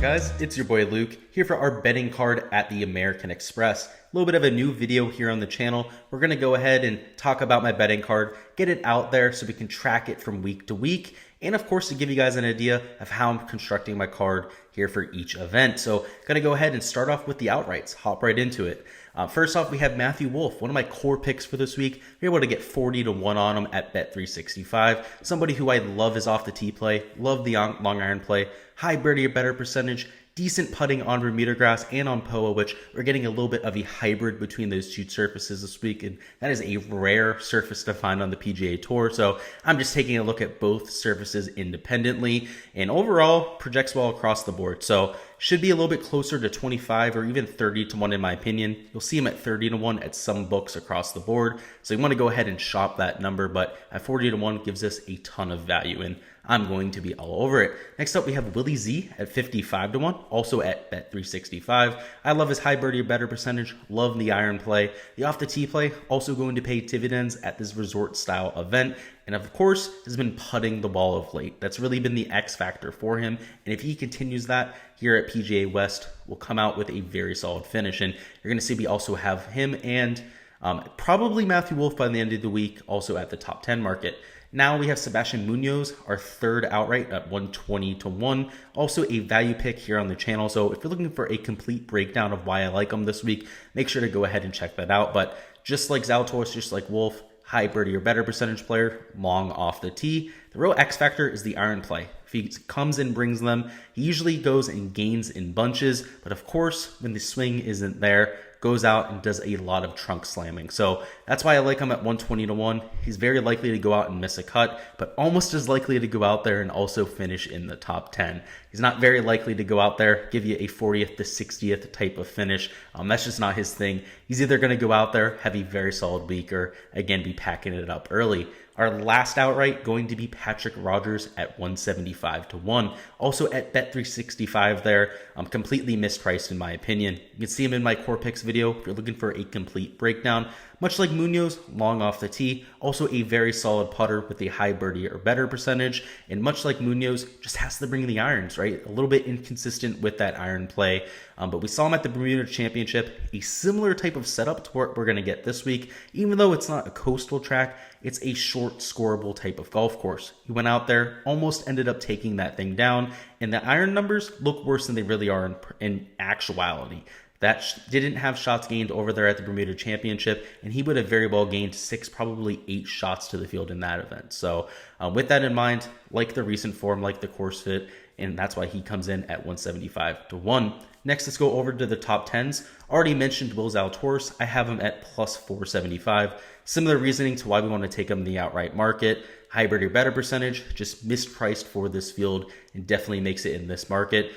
guys? It's your boy Luke here for our betting card at the American Express. A little bit of a new video here on the channel. We're going to go ahead and talk about my betting card, get it out there so we can track it from week to week, and of course to give you guys an idea of how I'm constructing my card here for each event. So going to go ahead and start off with the outrights, hop right into it. First off, we have Matthew Wolff, one of my core picks for this week. We're able to get 40-1 on him at Bet365. Somebody who I love is off the tee play, love the long iron play, high birdie or better percentage, decent putting on Bermuda grass and on POA, which we're getting a little bit of a hybrid between those two surfaces this week, and that is a rare surface to find on the PGA Tour. So I'm just taking a look at both surfaces independently, and overall projects well across the board. So should be a little bit closer to 25 or even 30-1 in my opinion. You'll see him at 30-1 at some books across the board. So you want to go ahead and shop that number, but at 40-1 gives us a ton of value, and I'm going to be all over it. Next up, we have Willie Z at 55-1, also at Bet365. I love his high birdie or better percentage, love the iron play. The off the tee play, also going to pay dividends at this resort style event. And of course, has been putting the ball of late. That's really been the X factor for him. And if he continues that here at PGA West, we'll come out with a very solid finish. And you're going to see we also have him and probably Matthew Wolff by the end of the week, also at the top 10 market. Now we have Sebastian Munoz, our third outright at 120-1. Also a value pick here on the channel. So if you're looking for a complete breakdown of why I like him this week, make sure to go ahead and check that out. But just like Zalatoris, just like Wolff, high birdie or better percentage player, long off the tee. The real X factor is the iron play. If he comes and brings them, he usually goes and gains in bunches. But of course, when the swing isn't there, goes out and does a lot of trunk slamming. So that's why I like him at 120-1. He's very likely to go out and miss a cut, but almost as likely to go out there and also finish in the top 10. He's not very likely to go out there, give you a 40th to 60th type of finish. That's just not his thing. He's either going to go out there, have a very solid week, or again, be packing it up early. Our last outright going to be Patrick Rodgers at 175-1. Also at Bet365 there. Completely mispriced in my opinion. You can see him in my core picks video if you're looking for a complete breakdown. Much like Munoz, long off the tee. Also a very solid putter with a high birdie or better percentage. And much like Munoz, just has to bring the irons, right? A little bit inconsistent with that iron play. But we saw him at the Bermuda Championship. A similar type of setup to what we're going to get this week. Even though it's not a coastal track, it's a short, scoreable type of golf course. He went out there, almost ended up taking that thing down, and the iron numbers look worse than they really are in actuality. That didn't have shots gained over there at the Bermuda Championship, and he would have very well gained 6, probably 8 shots to the field in that event. So with that in mind, like the recent form, like the course fit, and that's why he comes in at 175-1. Next, let's go over to the top 10s. Already mentioned Will Zalatoris. I have him at plus 475. Similar reasoning to why we want to take him in the outright market. Hybrid or better percentage, just mispriced for this field and definitely makes it in this market.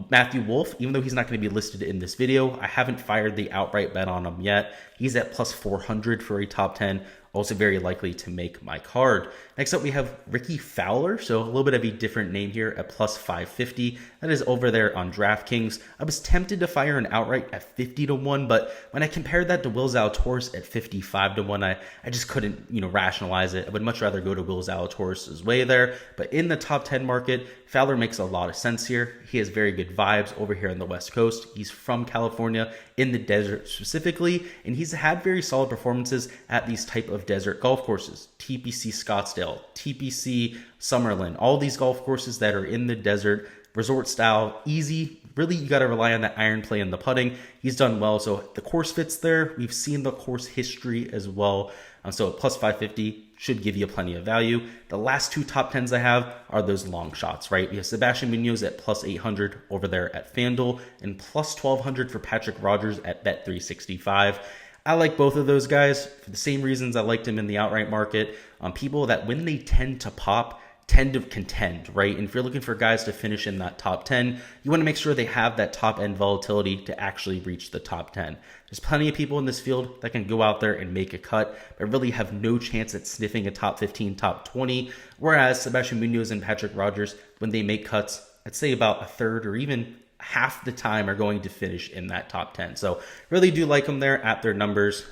Matthew Wolff, even though he's not going to be listed in this video, I haven't fired the outright bet on him yet. He's at plus 400 for a top 10. Also very likely to make my card. Next up, we have Rickie Fowler. So a little bit of a different name here at plus 550. That is over there on Draftkings. I was tempted to fire an outright at 50-1, but when I compared that to Will Zalatoris at 55-1, I just couldn't, rationalize it. I would much rather go to Will Zalatoris' way there. But in the top 10 market, Fowler makes a lot of sense here. He has very good vibes over here on the West Coast. He's from California, in the desert specifically, and he's had very solid performances at these type of desert golf courses. TPC Scottsdale, TPC Summerlin, all these golf courses that are in the desert, resort style, easy. Really, you got to rely on that iron play and the putting. He's done well, so the course fits there. We've seen the course history as well. So plus 550 should give you plenty of value. The last 2 top 10s I have are those long shots, right? We have Sebastian Munoz at plus 800 over there at FanDuel and plus 1200 for Patrick Rodgers at Bet365. I like both of those guys for the same reasons I liked him in the outright market. People that when they tend to pop, tend to contend, right? And if you're looking for guys to finish in that top 10, you want to make sure they have that top end volatility to actually reach the top 10. There's plenty of people in this field that can go out there and make a cut, but really have no chance at sniffing a top 15, top 20. Whereas Sebastian Munoz and Patrick Rodgers, when they make cuts, I'd say about a third or even half the time are going to finish in that top 10. So really do like them there at their numbers.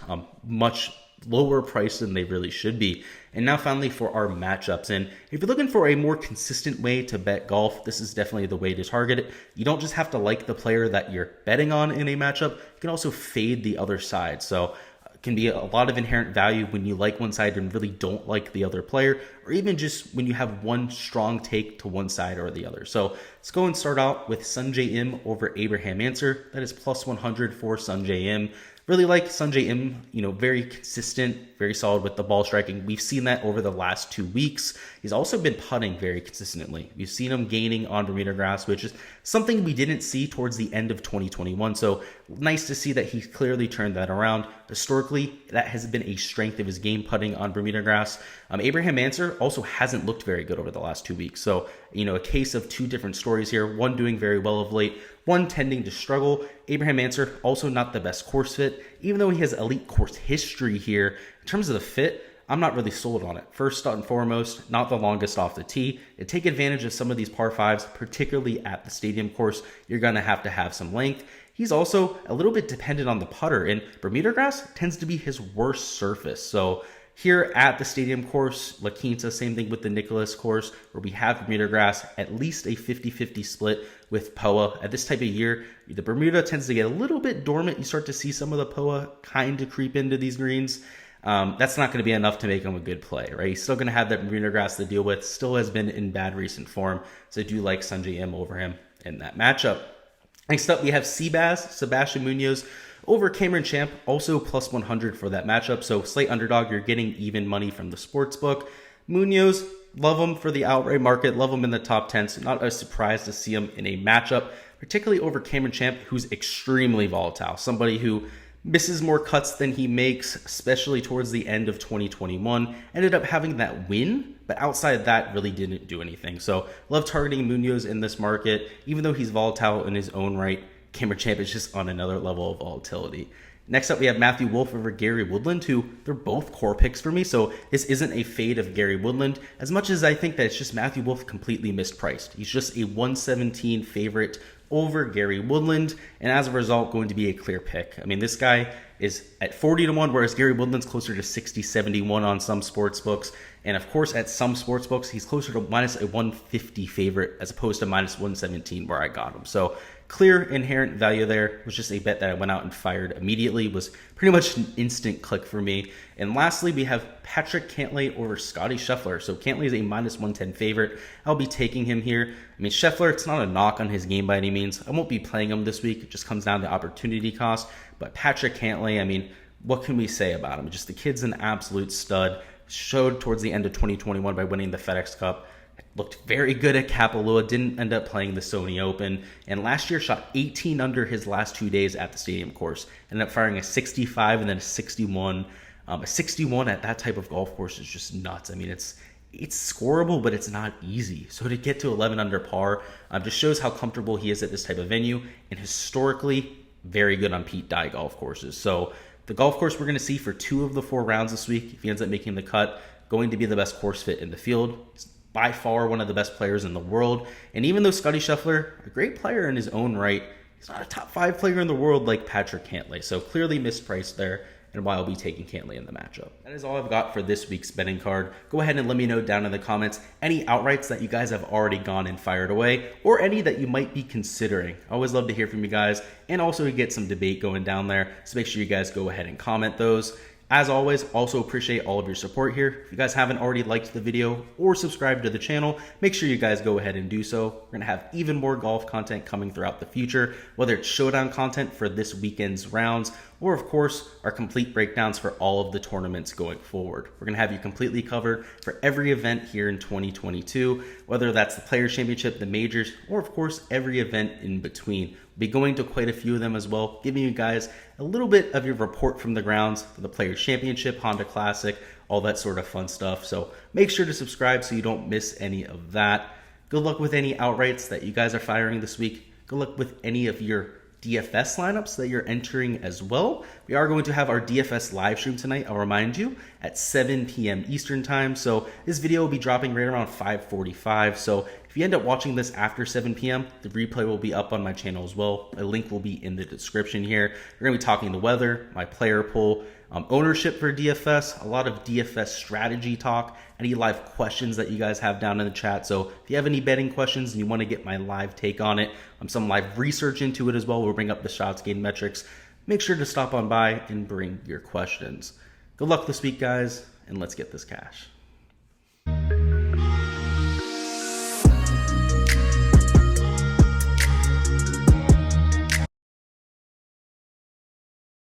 Much lower priced than they really should be. And now finally for our matchups. And if you're looking for a more consistent way to bet golf, this is definitely the way to target it. You don't just have to like the player that you're betting on in a matchup. You can also fade the other side. So it can be a lot of inherent value when you like one side and really don't like the other player, or even just when you have one strong take to one side or the other. So let's go and start out with Sungjae Im over Im Ancer. That is plus 100 for Sungjae Im. Really like Sungjae Im, very consistent, very solid with the ball striking. We've seen that over the last 2 weeks. He's also been putting very consistently. We've seen him gaining on Bermuda grass, which is something we didn't see towards the end of 2021. So nice to see that he clearly turned that around. Historically, that has been a strength of his game, putting on Bermuda grass. Im Ancer also hasn't looked very good over the last 2 weeks. So, a case of two different stories here. One doing very well of late, one tending to struggle. Im Ancer also not the best course fit, even though he has elite course history here. In terms of the fit, I'm not really sold on it. First and foremost, not the longest off the tee. To take advantage of some of these par fives, particularly at the stadium course, you're going to have some length. He's also a little bit dependent on the putter, and Bermuda grass tends to be his worst surface. So here at the stadium course, La Quinta, same thing with the Nicklaus course, where we have Bermuda grass, at least a 50-50 split with POA. At this type of year, the Bermuda tends to get a little bit dormant. You start to see some of the POA kind of creep into these greens. That's not going to be enough to make him a good play, right? He's still going to have that Bermuda grass to deal with, still has been in bad recent form. So I do like Sungjae Im over him in that matchup. Next up, we have Sebastian Munoz over Cameron Champ, also plus 100 for that matchup. So slight underdog, you're getting even money from the sports book. Munoz, love him for the outright market, love him in the top 10. So not a surprise to see him in a matchup, particularly over Cameron Champ, who's extremely volatile. Somebody who misses more cuts than he makes, especially towards the end of 2021. Ended up having that win, but outside of that, really didn't do anything. So love targeting Munoz in this market, even though he's volatile in his own right. Cameron Champ is just on another level of volatility. Next up, we have Matthew Wolff over Gary Woodland, who they're both core picks for me. So this isn't a fade of Gary Woodland, as much as I think that it's just Matthew Wolff completely mispriced. He's just a 117 favorite over Gary Woodland, and as a result, going to be a clear pick. I mean, this guy is at 40-1, whereas Gary Woodland's closer to 60-71 on some sports books. And of course, at some sports books, he's closer to minus a 150 favorite as opposed to minus 117 where I got him. So clear inherent value there. It was just a bet that I went out and fired immediately. It was pretty much an instant click for me. And lastly, we have Patrick Cantlay over Scotty Scheffler. So Cantlay is a minus 110 favorite. I'll be taking him here. I mean, Scheffler, it's not a knock on his game by any means. I won't be playing him this week. It just comes down to opportunity cost. But Patrick Cantlay, I mean, what can we say about him? Just the kid's an absolute stud. Showed towards the end of 2021 by winning the FedEx Cup. Looked very good at Kapalua, didn't end up playing the Sony Open, and last year shot 18 under his last 2 days at the stadium course. Ended up firing a 65 and then a 61. A 61 at that type of golf course is just nuts. I mean, it's scoreable, but it's not easy. So to get to 11 under par just shows how comfortable he is at this type of venue, and historically very good on Pete Dye golf courses. So the golf course we're going to see for 2 of the 4 rounds this week, if he ends up making the cut, going to be the best course fit in the field. It's by far one of the best players in the world. And even though Scotty Scheffler, a great player in his own right, he's not a top 5 player in the world like Patrick Cantlay. So clearly mispriced there, and why I'll be taking Cantlay in the matchup. That is all I've got for this week's betting card. Go ahead and let me know down in the comments any outrights that you guys have already gone and fired away, or any that you might be considering. I always love to hear from you guys, and also to get some debate going down there. So make sure you guys go ahead and comment those. As always, also appreciate all of your support here. If you guys haven't already liked the video or subscribed to the channel, make sure you guys go ahead and do so. We're going to have even more golf content coming throughout the future, whether it's showdown content for this weekend's rounds, or of course, our complete breakdowns for all of the tournaments going forward. We're going to have you completely covered for every event here in 2022, whether that's the Players Championship, the majors, or of course, every event in between. We'll be going to quite a few of them as well, giving you guys a little bit of your report from the grounds for the Players Championship, Honda Classic, all that sort of fun stuff. So make sure to subscribe so you don't miss any of that. Good luck with any outrights that you guys are firing this week. Good luck with any of your DFS lineups that you're entering as well. We are going to have our DFS live stream tonight, I'll remind you, at 7 p.m. Eastern time. So this video will be dropping right around 5:45. So if you end up watching this after 7 p.m., the replay will be up on my channel as well. A link will be in the description here. We're going to be talking the weather, my player pool, ownership for DFS, a lot of DFS strategy talk, any live questions that you guys have down in the chat. So if you have any betting questions and you want to get my live take on it, some live research into it as well, we'll bring up the shots gained metrics. Make sure to stop on by and bring your questions. Good luck this week, guys, and let's get this cash.